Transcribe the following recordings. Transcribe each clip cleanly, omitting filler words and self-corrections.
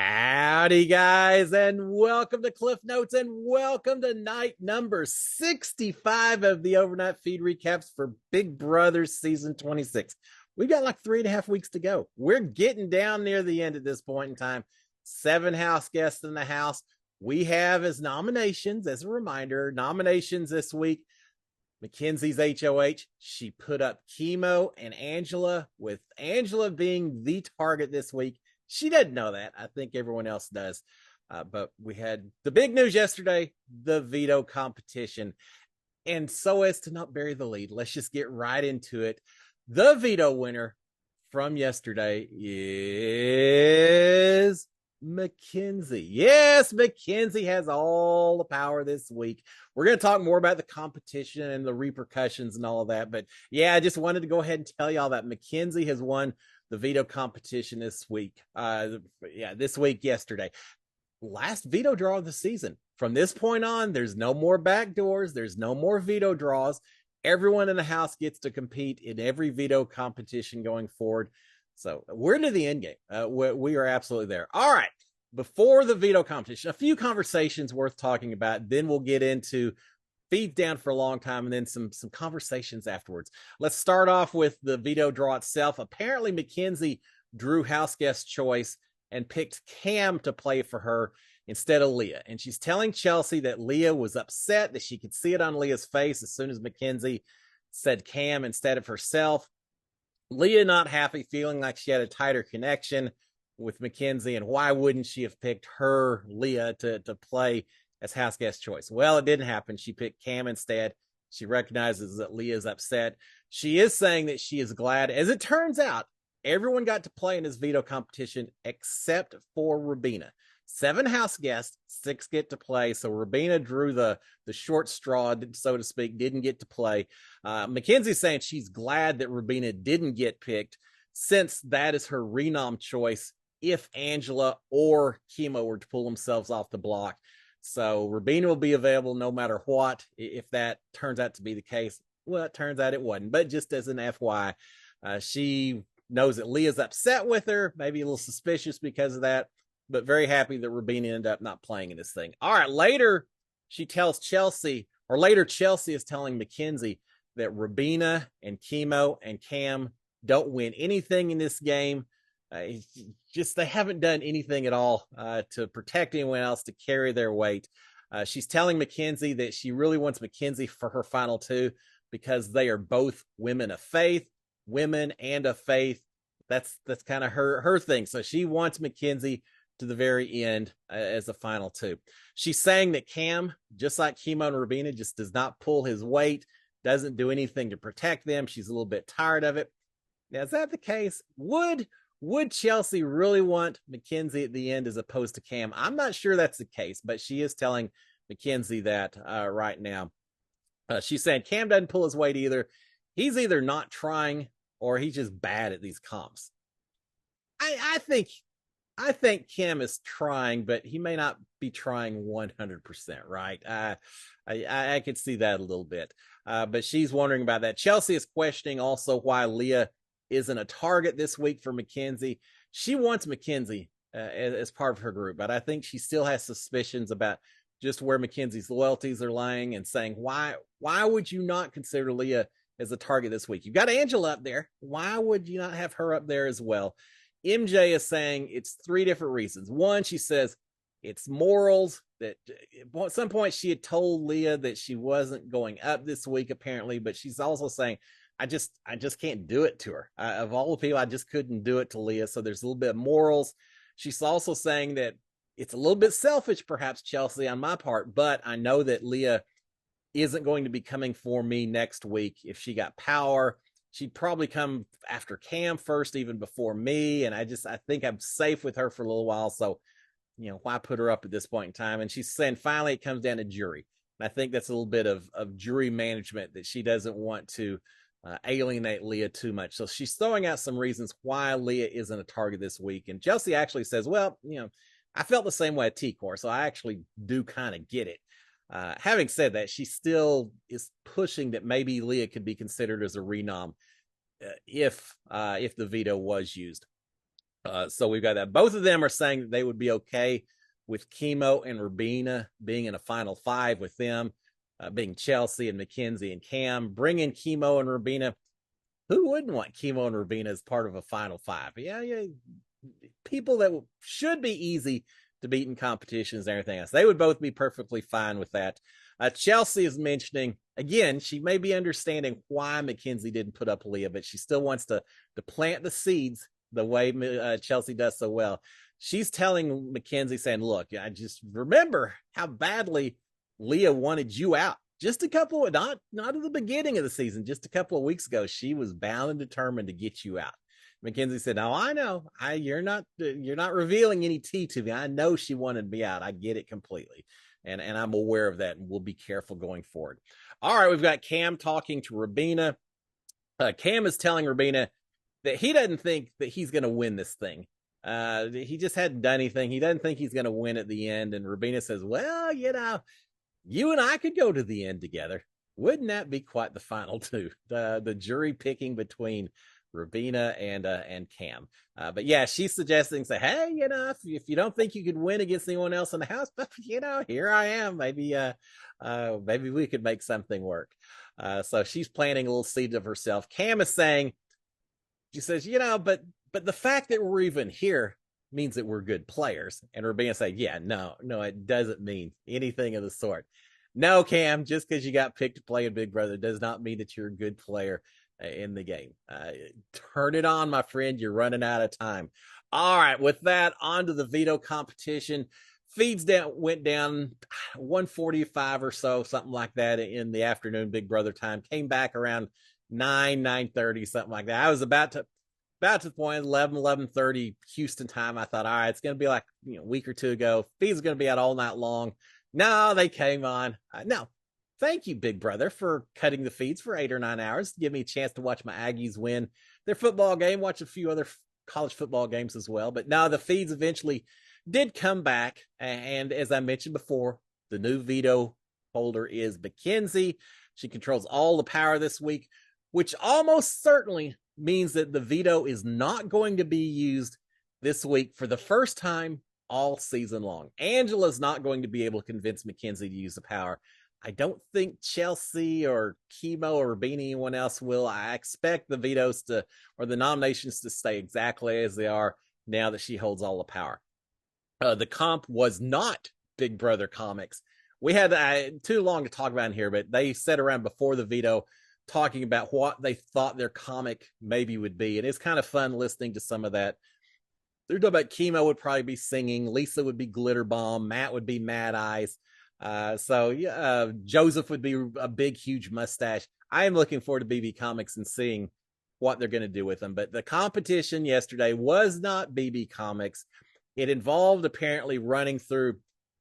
Howdy, guys, and welcome to Cliff Notes, and welcome to night number 65 of the overnight feed recaps for Big Brother season 26. We've got like 3.5 weeks to go. We're getting down near the end at this point in time. 7 house guests in the house. We have as nominations, as a reminder, nominations this week. Mackenzie's HOH. She put up Chemo and Angela, with Angela being the target this week. She doesn't know that. I think everyone else does. But we had the big news yesterday, the veto competition. And so as to not bury the lead, let's just get right into it. The veto winner from yesterday is Mackenzie. Yes, Mackenzie has all the power this week. We're going to talk more about the competition and the repercussions and all of that. But yeah, I just wanted to go ahead and tell y'all that Mackenzie has won the veto competition this week. This week, yesterday. Last veto draw of the season. From this point on, there's no more back doors. There's no more veto draws. Everyone in the house gets to compete in every veto competition going forward. So we're into the end game. We are absolutely there. All right. Before the veto competition, a few conversations worth talking about. Then we'll get into feeds down for a long time and then some conversations afterwards. Let's start off with the veto draw itself. Apparently, Mackenzie drew house guest choice and picked Cam to play for her instead of Leah. And she's telling Chelsea that Leah was upset, that she could see it on Leah's face as soon as Mackenzie said Cam instead of herself. Leah not happy, feeling like she had a tighter connection with Mackenzie, and why wouldn't she have picked her, Leah, to play as house guest choice? Well, it didn't happen. She picked Cam instead. She recognizes that Leah is upset. She is saying that she is glad. As it turns out, everyone got to play in this veto competition except for Rubina. 7 house guests, 6 get to play. So Rubina drew the short straw, so to speak, didn't get to play. Mackenzie's saying she's glad that Rubina didn't get picked, since that is her renom choice if Angela or Chemo were to pull themselves off the block. So Rubina will be available no matter what, if that turns out to be the case. Well, it turns out it wasn't. But just as an FYI, she knows that Leah's upset with her, maybe a little suspicious because of that, but very happy that Rubina ended up not playing in this thing. All right, later she tells Chelsea, or later Chelsea is telling Mackenzie that Rubina and Chemo and Cam don't win anything in this game. Just they haven't done anything at all to protect anyone else, to carry their weight. She's telling Mackenzie that she really wants Mackenzie for her final 2 because they are both women of faith, women and of faith. That's kind of her thing. So she wants Mackenzie to the very end as a final 2. She's saying that Cam, just like Chemo and Rubina, just does not pull his weight, doesn't do anything to protect them. She's a little bit tired of it. Now, is that the case? Would Chelsea really want Mackenzie at the end as opposed to Cam? I'm not sure that's the case, but she is telling Mackenzie that right now. She's saying Cam doesn't pull his weight either. He's either not trying or he's just bad at these comps. I think Kim is trying, but he may not be trying 100%, right? I could see that a little bit. But she's wondering about that. Chelsea is questioning also why Leah isn't a target this week for Mackenzie. She wants Mackenzie as part of her group, but I think she still has suspicions about just where Mackenzie's loyalties are lying, and saying, why would you not consider Leah as a target this week? You've got Angela up there. Why would you not have her up there as well? MJ is saying it's 3 different reasons. One, she says it's morals, that at some point she had told Leah that she wasn't going up this week, apparently, but she's also saying, I just can't do it to her. Of all the people, I just couldn't do it to Leah. So there's a little bit of morals. She's also saying that it's a little bit selfish, perhaps, Chelsea, on my part, but I know that Leah isn't going to be coming for me next week. If she got power, she'd probably come after Cam first, even before me. And I think I'm safe with her for a little while. So, why put her up at this point in time? And she's saying finally it comes down to jury. And I think that's a little bit of jury management, that she doesn't want to alienate Leah too much. So she's throwing out some reasons why Leah isn't a target this week. And Chelsea actually says, well, I felt the same way at T-Core, so I actually do kind of get it. Having said that, she still is pushing that maybe Leah could be considered as a renom if the veto was used. So we've got that. Both of them are saying that they would be okay with Chemo and Rubina being in a final five with them, being Chelsea and Mackenzie and Cam. Bring in Chemo and Rubina. Who wouldn't want Chemo and Rubina as part of a final five? Yeah. People that should be easy to beat in competitions and everything else. They would both be perfectly fine with that. Chelsea is mentioning, again, she may be understanding why Mackenzie didn't put up Leah, but she still wants to plant the seeds the way Chelsea does so well. She's telling Mackenzie, saying, look, I just remember how badly Leah wanted you out. Just a couple of, not at the beginning of the season, just a couple of weeks ago, she was bound and determined to get you out. Mackenzie said, "No, I know. You're not revealing any tea to me. I know she wanted me out. I get it completely, and I'm aware of that. And we'll be careful going forward." All right, we've got Cam talking to Rubina. Cam is telling Rubina that he doesn't think that he's going to win this thing. He just hadn't done anything. He doesn't think he's going to win at the end. And Rubina says, "Well, you and I could go to the end together. Wouldn't that be quite the final two? The jury picking between Rubina and Cam." But yeah, she's suggesting, say, hey, if you don't think you could win against anyone else in the house, but here I am. Maybe we could make something work. So she's planting a little seed of herself. Cam is saying, she says, but the fact that we're even here means that we're good players. And Rubina say, yeah, no, it doesn't mean anything of the sort. No, Cam, just because you got picked to play in Big Brother does not mean that you're a good player in the game. Turn it on, my friend. You're running out of time. All right, with that, on to the veto competition. Feeds went down 1:45 or so, something like that, in the afternoon Big Brother time. Came back around 9:30, something like that. I was about to the point, 11:30 Houston time. I thought, all right, it's going to be like a week or two ago. Feeds are going to be out all night long. No, they came on. No, thank you, Big Brother, for cutting the feeds for 8 or 9 hours to give me a chance to watch my Aggies win their football game, watch a few other college football games as well. But now the feeds eventually did come back. And as I mentioned before, the new veto holder is Mackenzie. She controls all the power this week, which almost certainly means that the veto is not going to be used this week for the first time all season long. Angela's not going to be able to convince Mackenzie to use the power. I don't think Chelsea or Chemo or anyone else will. I expect the vetoes or the nominations to stay exactly as they are now that she holds all the power. The comp was not Big Brother comics. We had too long to talk about in here, but they sat around before the veto talking about what they thought their comic maybe would be. And it's kind of fun listening to some of that. They're talking about Chemo would probably be singing. Lisa would be Glitter Bomb. Matt would be Mad Eyes. Joseph would be a big, huge mustache. I am looking forward to BB Comics and seeing what they're going to do with them. But the competition yesterday was not BB Comics. It involved apparently running through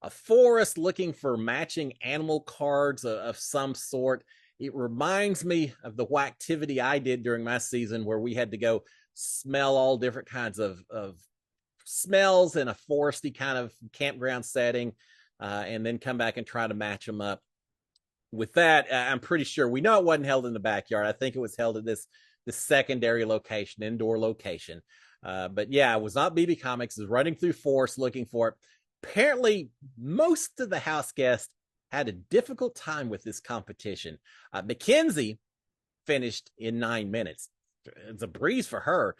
a forest looking for matching animal cards of some sort. It reminds me of the whacktivity I did during my season where we had to go smell all different kinds of smells in a foresty kind of campground setting, and then come back and try to match them up. With that, I'm pretty sure we know it wasn't held in the backyard. I think it was held at this secondary location, indoor location. But yeah, it was not BB Comics. It was running through forest looking for it. Apparently, most of the house guests had a difficult time with this competition. Mackenzie finished in 9 minutes. It's a breeze for her.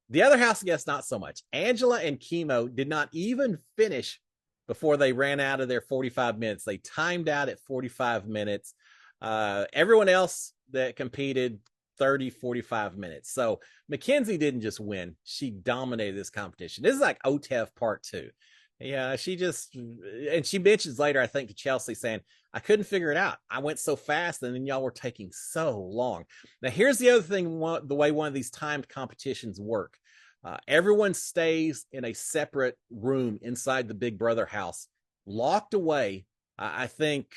The other house guests, not so much. Angela and Chemo did not even finish before they ran out of their 45 minutes. They timed out at 45 minutes. Everyone else that competed, 30, 45 minutes. So Mackenzie didn't just win. She dominated this competition. This is like OTEV part 2. Yeah, and she mentions later, I think, to Chelsea saying, I couldn't figure it out. I went so fast and then y'all were taking so long. Now, here's the other thing, the way one of these timed competitions work. Everyone stays in a separate room inside the Big Brother house, locked away. I think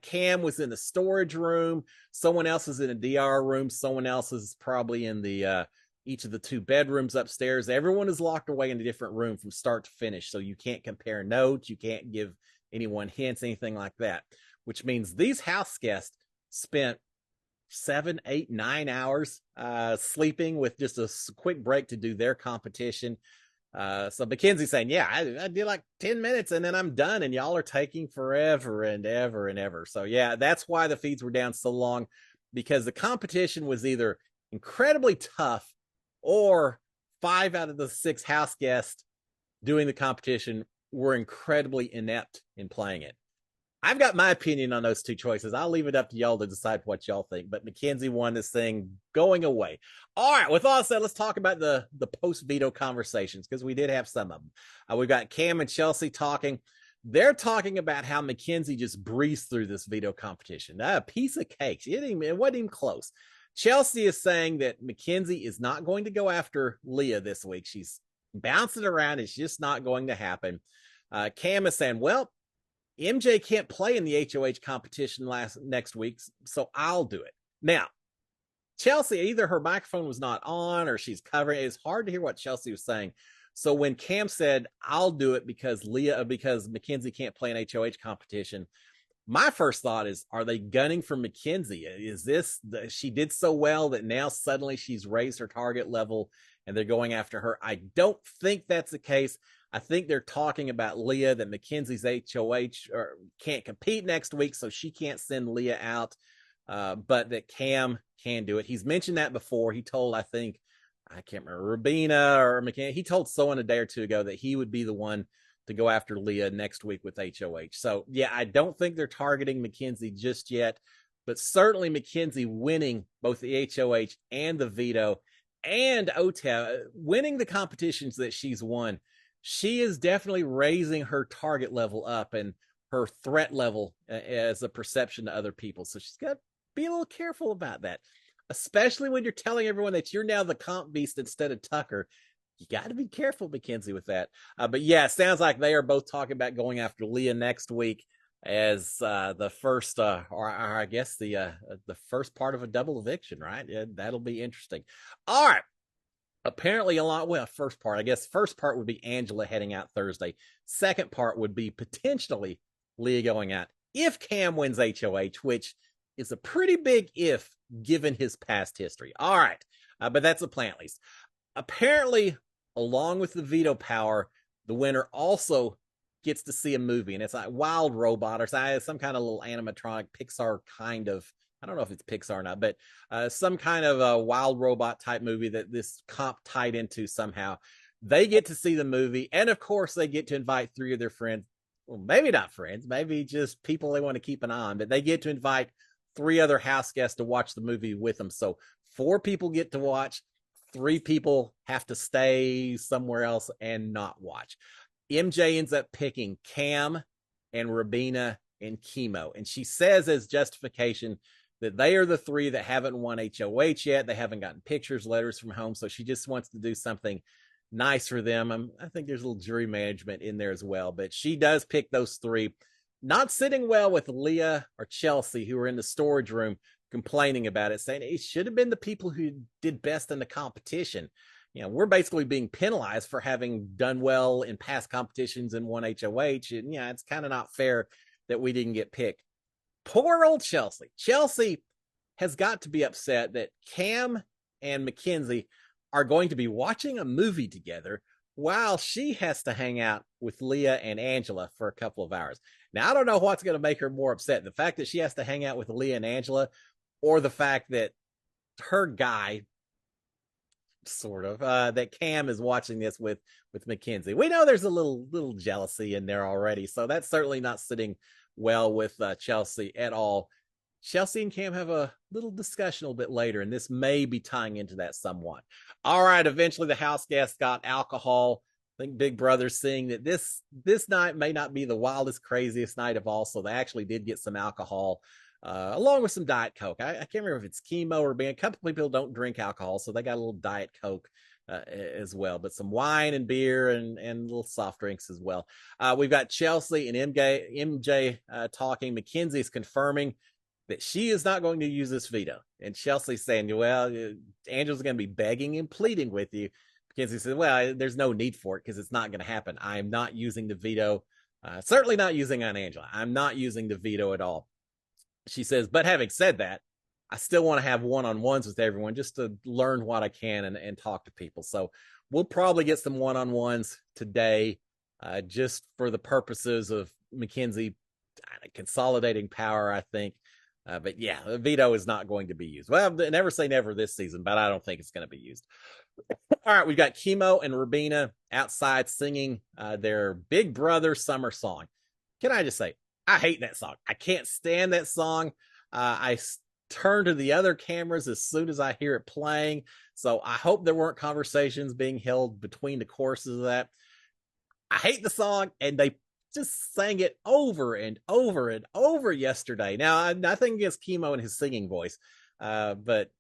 Cam was in the storage room. Someone else is in a DR room. Someone else is probably in the each of the 2 bedrooms upstairs. Everyone is locked away in a different room from start to finish. So you can't compare notes. You can't give anyone hints, anything like that, which means these house guests spent 7, 8, 9 hours sleeping with just a quick break to do their competition. So Mackenzie's saying, yeah, I did like 10 minutes and then I'm done, and y'all are taking forever and ever and ever. So yeah, that's why the feeds were down so long, because the competition was either incredibly tough, or 5 out of the 6 house guests doing the competition were incredibly inept in playing it. I've got my opinion on those two choices. I'll leave it up to y'all to decide what y'all think. But Mackenzie won this thing going away. All right. With all said, let's talk about the post veto conversations, because we did have some of them. We've got Cam and Chelsea talking. They're talking about how Mackenzie just breezed through this veto competition. A piece of cake. It wasn't even close. Chelsea is saying that Mackenzie is not going to go after Leah this week. She's bouncing around. It's just not going to happen. Cam is saying, well, MJ can't play in the HOH competition next week, so I'll do it. Now, Chelsea, either her microphone was not on or she's covering. It's hard to hear what Chelsea was saying. So when Cam said, I'll do it because Mackenzie can't play an HOH competition, my first thought is, are they gunning for Mackenzie? Is this, she did so well that now suddenly she's raised her target level and they're going after her? I don't think that's the case. I think they're talking about Leah, that Mackenzie's HOH or can't compete next week, so she can't send Leah out, but that Cam can do it. He's mentioned that before. He told, I can't remember, Rabina or Mackenzie, he told someone a day or two ago that he would be the one to go after Leah next week with HOH. So, yeah, I don't think they're targeting Mackenzie just yet, but certainly Mackenzie winning both the HOH and the veto, and OTEV, winning the competitions that she's won, she is definitely raising her target level up and her threat level as a perception to other people. So she's got to be a little careful about that, especially when you're telling everyone that you're now the comp beast instead of Tucker. You got to be careful, Mackenzie, with that. But yeah, it sounds like they are both talking about going after Leah next week as the first, or I guess the first part of a double eviction, right? Yeah, that'll be interesting. All right. Apparently first part would be Angela heading out Thursday. Second part would be potentially Leah going out if Cam wins HOH, which is a pretty big if given his past history. All right. But that's the plan, at least. Apparently, along with the veto power, the winner also gets to see a movie, and it's like Wild Robot or some kind of little animatronic Pixar kind of, I don't know if it's Pixar or not, but some kind of a Wild Robot type movie that this comp tied into somehow. They get to see the movie, and of course they get to invite 3 of their friends. Well, maybe not friends, maybe just people they want to keep an eye on, but they get to invite 3 other house guests to watch the movie with them. So 4 people get to watch, 3 people have to stay somewhere else and not watch. MJ ends up picking Cam and Rabina and Chemo, and she says as justification that they are the 3 that haven't won HOH yet. They haven't gotten pictures, letters from home, so she just wants to do something nice for them. I think there's a little jury management in there as well, but she does pick those 3. Not sitting well with Leah or Chelsea, who are in the storage room complaining about it, saying it should have been the people who did best in the competition. We're basically being penalized for having done well in past competitions and won HOH. And it's kind of not fair that we didn't get picked. Poor old Chelsea. Chelsea has got to be upset that Cam and Mackenzie are going to be watching a movie together while she has to hang out with Leah and Angela for a couple of hours. Now, I don't know what's going to make her more upset, the fact that she has to hang out with Leah and Angela, or the fact that her guy, sort of, that Cam is watching this with Mackenzie. We know there's a little jealousy in there already, so that's certainly not sitting well with Chelsea at all. Chelsea and Cam have a little discussion a little bit later, and this may be tying into that somewhat. All right, eventually the house guests got alcohol. I think Big Brother's seeing that this night may not be the wildest, craziest night of all, so they actually did get some alcohol, along with some Diet Coke. I can't remember if it's Chemo or being. A couple of people don't drink alcohol, so they got a little Diet Coke as well, but some wine and beer and little soft drinks as well. We've got Chelsea and MJ talking. Mackenzie's confirming that she is not going to use this veto, and Chelsea's saying, well, Angela's going to be begging and pleading with you. Mackenzie said, well, there's no need for it because it's not going to happen. I am not using the veto, certainly not using on Angela. I'm not using the veto at all. She says, but having said that, I still want to have one-on-ones with everyone just to learn what I can and talk to people. So we'll probably get some one-on-ones today, just for the purposes of Mackenzie consolidating power, I think. But yeah, the veto is not going to be used. Well, never say never this season, but I don't think it's going to be used. All right, we've got Chemo and Rubina outside singing their Big Brother summer song. Can I just say, I hate that song. I can't stand that song. I turn to the other cameras as soon as I hear it playing. So I hope there weren't conversations being held between the choruses of that. I hate the song, and they just sang it over and over and over yesterday. Now, nothing against Chemo and his singing voice, but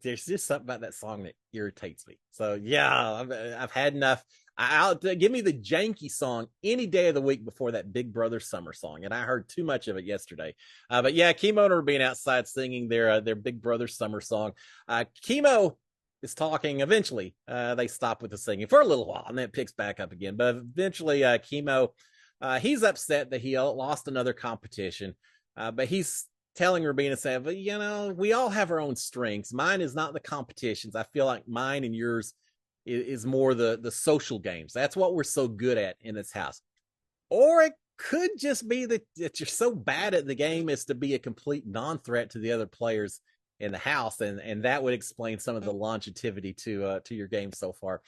there's just something about that song that irritates me. So yeah, I've had enough. I'll give me the janky song any day of the week before that Big Brother summer song, and I heard too much of it yesterday. But yeah, Chemo and her being outside singing their Big Brother summer song. Chemo is talking. Eventually, they stop with the singing for a little while, and then it picks back up again. But eventually, Chemo, he's upset that he lost another competition, but he's telling Rubina, saying, "But you know, we all have our own strengths. Mine is not the competitions. I feel like mine and yours is more the social games. That's what we're so good at in this house. Or it could just be that you're so bad at the game as to be a complete non-threat to the other players in the house, and that would explain some of the longevity to your game so far."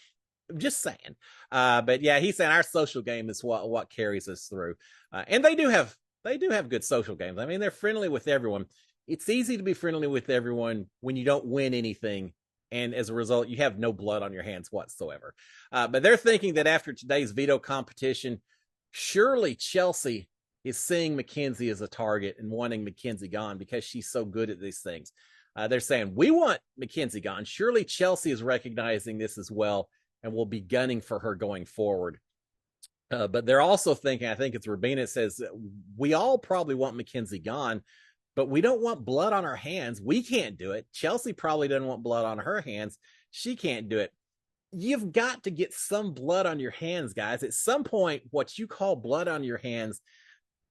I'm just saying. But yeah, he's saying our social game is what carries us through, and they do have good social games. I mean, they're friendly with everyone. It's easy to be friendly with everyone when you don't win anything, and as a result, you have no blood on your hands whatsoever. But they're thinking that after today's veto competition, surely Chelsea is seeing Mackenzie as a target and wanting Mackenzie gone because she's so good at these things. They're saying, we want Mackenzie gone. Surely Chelsea is recognizing this as well and will be gunning for her going forward. But they're also thinking, I think it's Rubina says, we all probably want Mackenzie gone, but we don't want blood on our hands. We can't do it. Chelsea probably doesn't want blood on her hands. She can't do it. You've got to get some blood on your hands, guys. At some point, what you call blood on your hands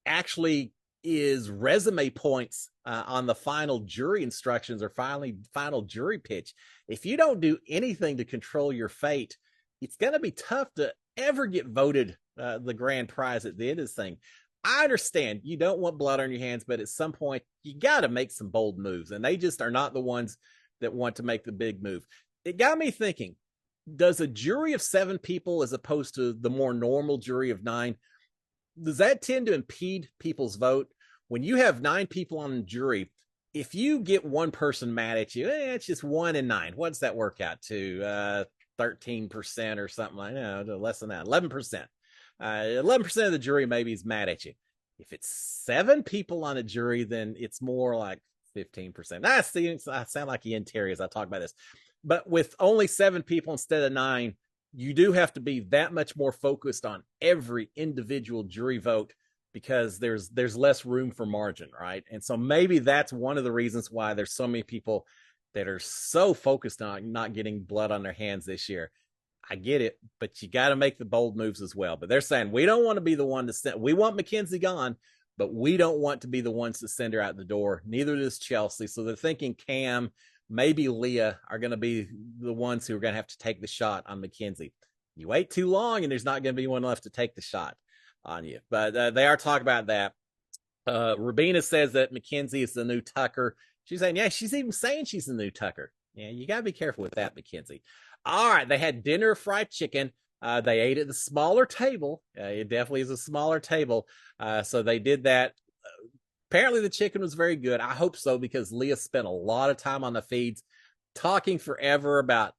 actually is resume points on the final jury instructions or final jury pitch. If you don't do anything to control your fate, it's going to be tough to ever get voted the grand prize at the end of this thing. I understand you don't want blood on your hands, but at some point you got to make some bold moves, and they just are not the ones that want to make the big move. It got me thinking, does a jury of 7 people as opposed to the more normal jury of 9, does that tend to impede people's vote? When you have 9 people on the jury, if you get one person mad at you, it's just 1 in 9. What's that work out to? 13% or something like that, less than that, 11%. 11% of the jury maybe is mad at you. If it's 7 people on a jury, then it's more like 15%. I sound like Ian Terry as I talk about this. But with only 7 people instead of 9, you do have to be that much more focused on every individual jury vote because there's less room for margin, right? And so maybe that's one of the reasons why there's so many people that are so focused on not getting blood on their hands this year. I get it, but you got to make the bold moves as well. But they're saying, we don't want to be the one to send, we want Mackenzie gone, but we don't want to be the ones to send her out the door. Neither does Chelsea. So they're thinking Cam, maybe Leah are going to be the ones who are going to have to take the shot on Mackenzie. You wait too long and there's not going to be one left to take the shot on you. But they are talking about that. Rubina says that Mackenzie is the new Tucker. She's saying, yeah, she's even saying she's the new Tucker. Yeah, you got to be careful with that, Mackenzie. All right, they had dinner fried chicken. They ate at the smaller table. It definitely is a smaller table. So they did that. Apparently the chicken was very good. I hope so, because Leah spent a lot of time on the feeds talking forever about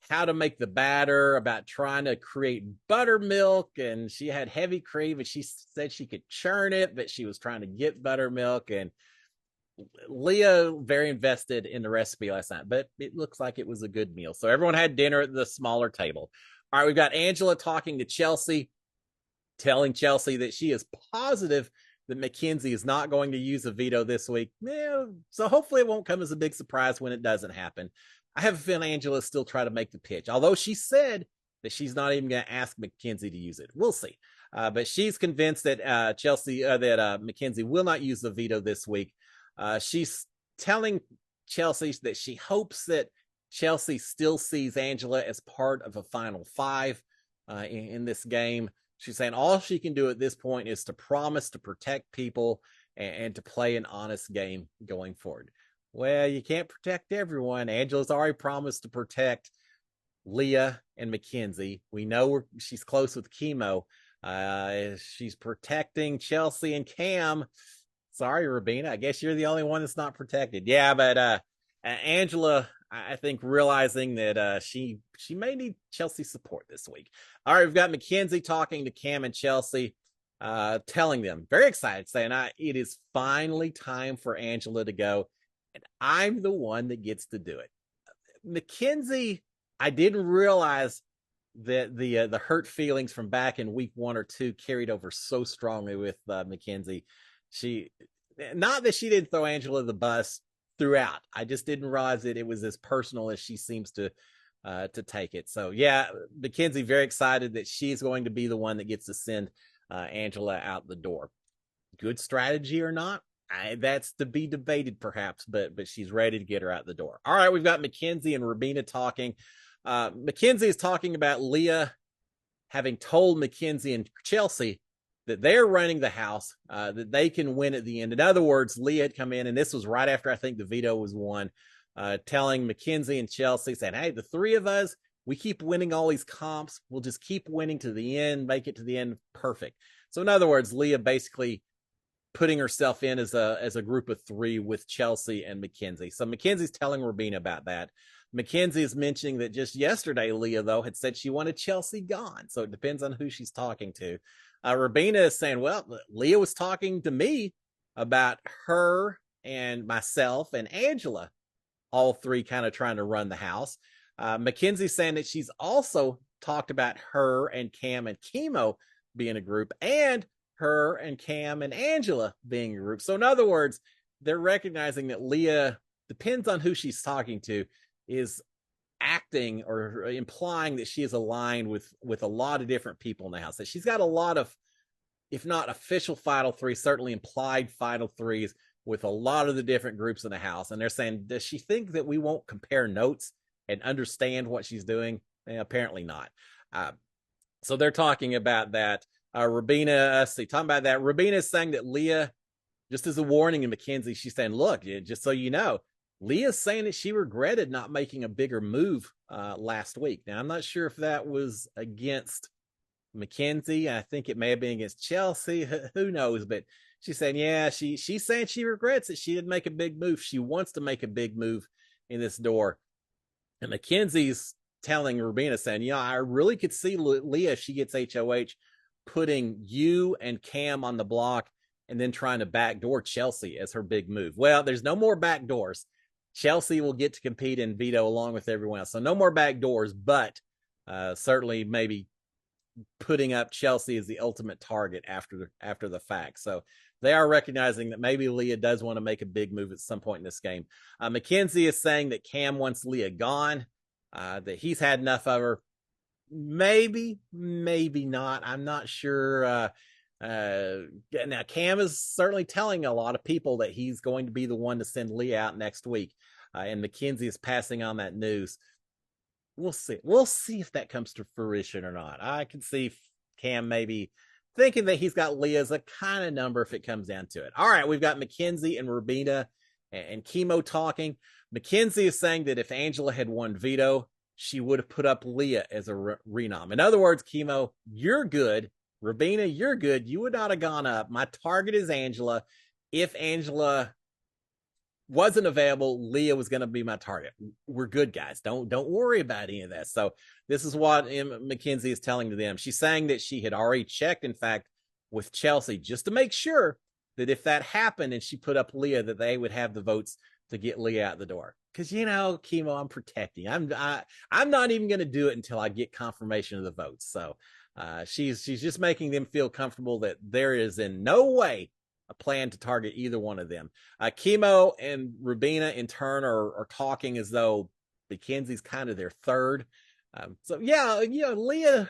how to make the batter, about trying to create buttermilk, and she had heavy cream, and she said she could churn it, but she was trying to get buttermilk, and Leah very invested in the recipe last night, but it looks like it was a good meal. So everyone had dinner at the smaller table. All right, we've got Angela talking to Chelsea, telling Chelsea that she is positive that Mackenzie is not going to use a veto this week. Yeah, so hopefully it won't come as a big surprise when it doesn't happen. I have a feeling Angela still try to make the pitch, although she said that she's not even going to ask Mackenzie to use it. We'll see. But she's convinced that Mackenzie will not use the veto this week. She's telling Chelsea that she hopes that Chelsea still sees Angela as part of a final five in this game. She's saying all she can do at this point is to promise to protect people and to play an honest game going forward. Well, you can't protect everyone. Angela's already promised to protect Leah and Mackenzie. We know she's close with Chemo. She's protecting Chelsea and Cam. Sorry, Rabina. I guess you're the only one that's not protected. Yeah, but Angela, I think, realizing that she may need Chelsea's support this week. All right, we've got Mackenzie talking to Cam and Chelsea, telling them, very excited, saying, it is finally time for Angela to go, and I'm the one that gets to do it. Mackenzie, I didn't realize that the hurt feelings from back in week 1 or 2 carried over so strongly with Mackenzie. She, not that she didn't throw Angela the bus throughout. I just didn't realize that it was as personal as she seems to take it. So yeah, Mackenzie very excited that she's going to be the one that gets to send Angela out the door. Good strategy or not? That's to be debated perhaps, but she's ready to get her out the door. All right, we've got Mackenzie and Rabina talking. Mackenzie is talking about Leah having told Mackenzie and Chelsea that they're running the house, that they can win at the end. In other words, Leah had come in, and this was right after I think the veto was won, telling Mackenzie and Chelsea, saying, hey, the three of us, we keep winning all these comps. We'll just keep winning to the end, make it to the end perfect. So in other words, Leah basically putting herself in as a group of 3 with Chelsea and Mackenzie. So Mackenzie's telling Rabina about that. Mackenzie is mentioning that just yesterday, Leah, though, had said she wanted Chelsea gone. So it depends on who she's talking to. Rabina is saying, well, Leah was talking to me about her and myself and Angela, all 3 kind of trying to run the house. Mackenzie's saying that she's also talked about her and Cam and Chemo being a group, and her and Cam and Angela being a group. So in other words, they're recognizing that Leah, depends on who she's talking to, is acting or implying that she is aligned with a lot of different people in the house, that she's got a lot of, if not official final 3, certainly implied final 3s with a lot of the different groups in the house. And they're saying, does she think that we won't compare notes and understand what she's doing? Apparently not. So they're talking about that. Rabina, talking about that. Rabina is saying that Leah, just as a warning, and Mackenzie, she's saying, look, just so you know, Leah's saying that she regretted not making a bigger move last week. Now, I'm not sure if that was against Mackenzie. I think it may have been against Chelsea. Who knows? But she's saying, yeah, she's saying she regrets that she didn't make a big move. She wants to make a big move in this door. And Mackenzie's telling Rabina, saying, yeah, I really could see Leah, if she gets HOH, putting you and Cam on the block and then trying to backdoor Chelsea as her big move. Well, there's no more backdoors. Chelsea will get to compete in veto along with everyone else. So no more backdoors, but certainly maybe putting up Chelsea as the ultimate target after the fact. So they are recognizing that maybe Leah does want to make a big move at some point in this game. Mackenzie is saying that Cam wants Leah gone, that he's had enough of her. Maybe not. I'm not sure. Now, Cam is certainly telling a lot of people that he's going to be the one to send Leah out next week. And Mackenzie is passing on that news. We'll see. We'll see if that comes to fruition or not. I can see Cam maybe thinking that he's got Leah as a kind of number if it comes down to it. All right, we've got Mackenzie and Rabina and Chemo talking. Mackenzie is saying that if Angela had won veto, she would have put up Leah as a renom. In other words, Chemo, you're good. Rabina, you're good. You would not have gone up. My target is Angela. If Angela wasn't available, Leah was going to be my target. We're good, guys. Don't worry about any of that. So this is what Mackenzie is telling to them. She's saying that she had already checked, in fact, with Chelsea just to make sure that if that happened and she put up Leah, that they would have the votes to get Leah out the door. Because, Chemo, I'm protecting. I'm not even going to do it until I get confirmation of the votes. So she's just making them feel comfortable that there is in no way a plan to target either one of them. Chemo and Rabina in turn are talking as though Mackenzie's kind of their third. So Leah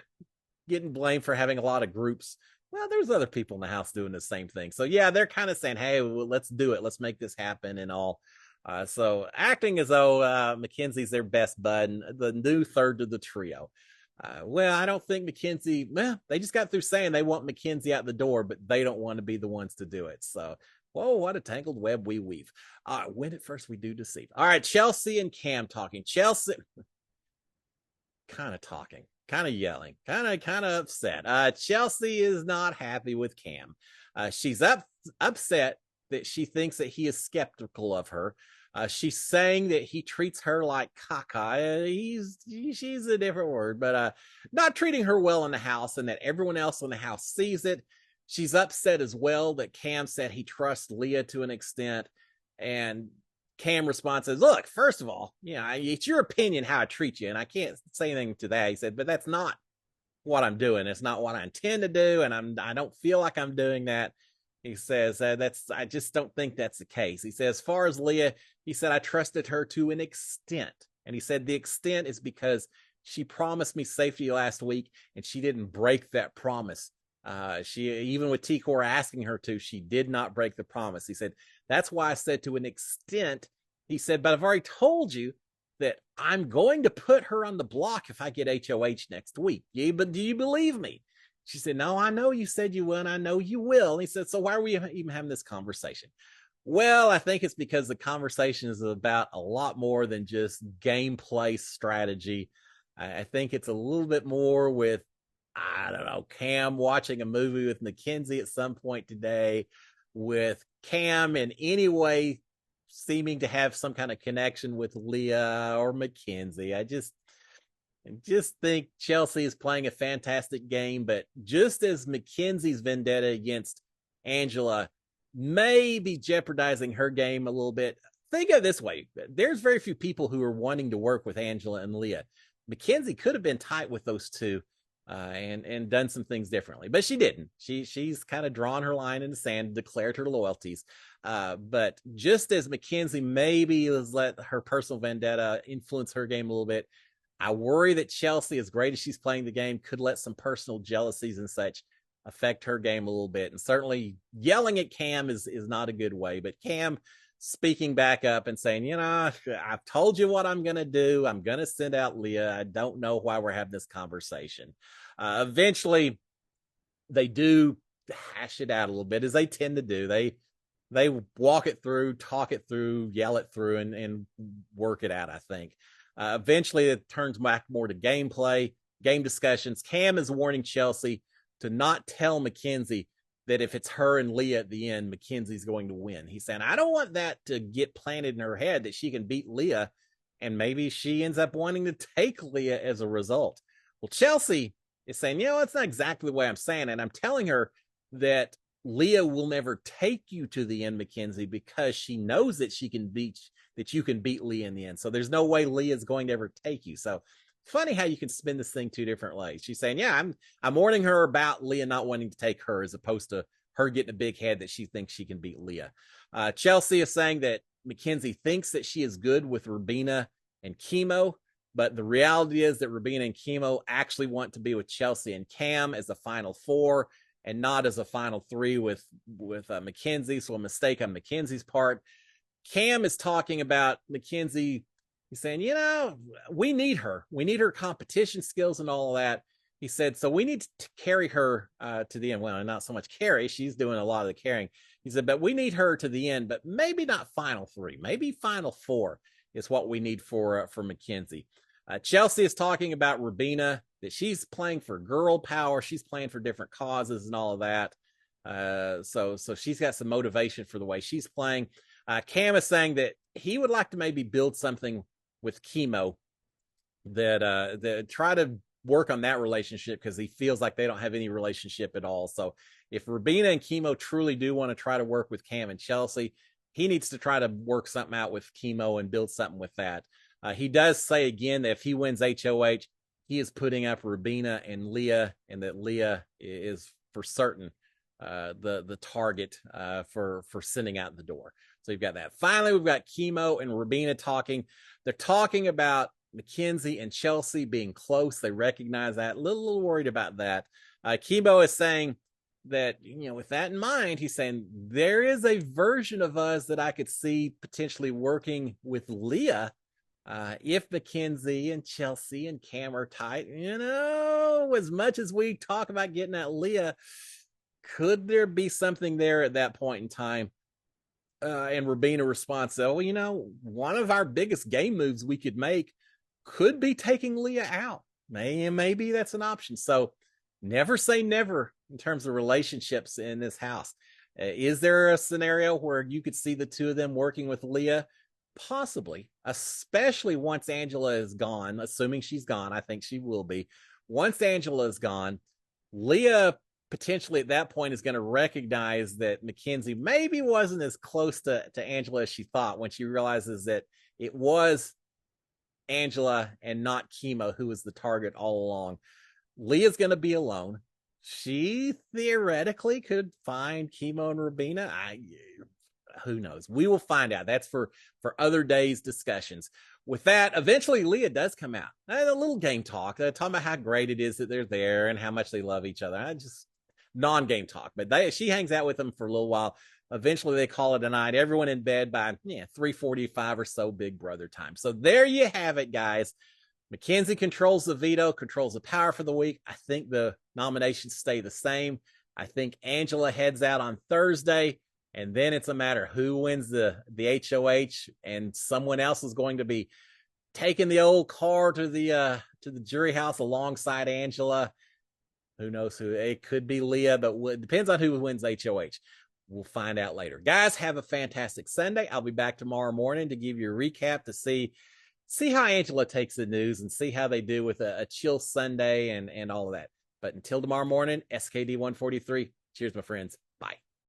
getting blamed for having a lot of groups. Well, there's other people in the house doing the same thing. So yeah, they're kind of saying, hey, well, let's do it. Let's make this happen and all. So acting as though Mackenzie's their best bud, and the new third to the trio. Well, I don't think Mackenzie, well, they just got through saying they want Mackenzie out the door, but they don't want to be the ones to do it. So, whoa, what a tangled web we weave. When at first we do deceive. All right, Chelsea and Cam talking. Chelsea, kind of talking, kind of yelling, kind of upset. Chelsea is not happy with Cam. She's upset that she thinks that he is skeptical of her. She's saying that he treats her like caca. She's a different word, but not treating her well in the house, and that everyone else in the house sees it. She's upset as well that Cam said he trusts Leah to an extent, and Cam responds says, "Look, first of all, it's your opinion how I treat you, and I can't say anything to that." He said, "But that's not what I'm doing. It's not what I intend to do, and I don't feel like I'm doing that." He says, I just don't think that's the case. He says, as far as Leah, he said, I trusted her to an extent. And he said, the extent is because she promised me safety last week and she didn't break that promise. She, even with T-Core asking her to, she did not break the promise. He said, that's why I said to an extent. He said, but I've already told you that I'm going to put her on the block if I get HOH next week. But do you believe me? She said, no, I know you said you will, and I know you will. And he said, so why are we even having this conversation? Well, I think it's because the conversation is about a lot more than just gameplay strategy. I think it's a little bit more with, I don't know, Cam watching a movie with Mackenzie at some point today, with Cam in any way seeming to have some kind of connection with Leah or Mackenzie. I just think Chelsea is playing a fantastic game, but just as Mackenzie's vendetta against Angela may be jeopardizing her game a little bit, think of it this way. There's very few people who are wanting to work with Angela and Leah. Mackenzie could have been tight with those two and done some things differently, but she didn't. She's kind of drawn her line in the sand, declared her loyalties. But just as Mackenzie maybe has let her personal vendetta influence her game a little bit, I worry that Chelsea, as great as she's playing the game, could let some personal jealousies and such affect her game a little bit. And certainly yelling at Cam is not a good way. But Cam speaking back up and saying, I've told you what I'm going to do. I'm going to send out Leah. I don't know why we're having this conversation. Eventually, they do hash it out a little bit, as they tend to do. They walk it through, talk it through, yell it through, and work it out, I think. Eventually, it turns back more to gameplay, game discussions. Cam is warning Chelsea to not tell Mackenzie that if it's her and Leah at the end, Mackenzie's going to win. He's saying, I don't want that to get planted in her head that she can beat Leah, and maybe she ends up wanting to take Leah as a result. Well, Chelsea is saying, it's not exactly the way I'm saying it. I'm telling her that Leah will never take you to the end, Mackenzie, because she knows that you can beat Leah in the end. So there's no way Leah's going to ever take you. So funny how you can spin this thing two different ways. She's saying, I'm warning her about Leah not wanting to take her, as opposed to her getting a big head that she thinks she can beat Leah. Chelsea is saying that Mackenzie thinks that she is good with Rubina and Chemo, but the reality is that Rubina and Chemo actually want to be with Chelsea and Cam as a final four, and not as a final three with Mackenzie. So a mistake on Mackenzie's part. Cam is talking about Mackenzie. He's saying, we need her. We need her competition skills and all of that. He said, so we need to carry her to the end. Well, not so much carry. She's doing a lot of the carrying. He said, but we need her to the end, but maybe not final three. Maybe final four is what we need for Mackenzie. Chelsea is talking about Rubina, that she's playing for girl power. She's playing for different causes and all of that. So she's got some motivation for the way she's playing. Cam is saying that he would like to maybe build something with Chemo that try to work on that relationship, because he feels like they don't have any relationship at all. So if Rubina and Chemo truly do want to try to work with Cam and Chelsea, he needs to try to work something out with Chemo and build something with that. He does say again that if he wins HOH, he is putting up Rubina and Leah, and that Leah is for certain the target for sending out the door. So you've got that. Finally, we've got Chemo and Rubina talking. They're talking about Mackenzie and Chelsea being close. They recognize that. A little worried about that. Chemo is saying that, with that in mind, he's saying there is a version of us that I could see potentially working with Leah if Mackenzie and Chelsea and Cam are tight. As much as we talk about getting at Leah, could there be something there at that point in time? And Rabina responds, so, one of our biggest game moves we could make could be taking Leah out. Maybe that's an option. So never say never in terms of relationships in this house. Is there a scenario where you could see the two of them working with Leah? Possibly, especially once Angela is gone, assuming she's gone. I think she will be. Once Angela is gone, Leah potentially at that point is going to recognize that Mackenzie maybe wasn't as close to Angela as she thought when she realizes that it was Angela and not Chemo who was the target all along. Leah's going to be alone. She theoretically could find Chemo and Rabina. Who knows? We will find out. That's for other days' discussions. With that, eventually Leah does come out. A little game talk, talking about how great it is that they're there and how much they love each other. I just non-game talk, but she hangs out with them for a little while. Eventually they call it a night. Everyone in bed by 3:45 or so, Big Brother time. So there you have it, guys. Mackenzie controls the veto, controls the power for the week. I think the nominations stay the same. I think Angela heads out on Thursday, and then it's a matter who wins the HOH, and someone else is going to be taking the old car to the jury house alongside Angela. Who knows who? It could be Leah, but it depends on who wins HOH. We'll find out later. Guys, have a fantastic Sunday. I'll be back tomorrow morning to give you a recap to see how Angela takes the news and see how they do with a chill Sunday and all of that. But until tomorrow morning, SKD 143. Cheers, my friends. Bye.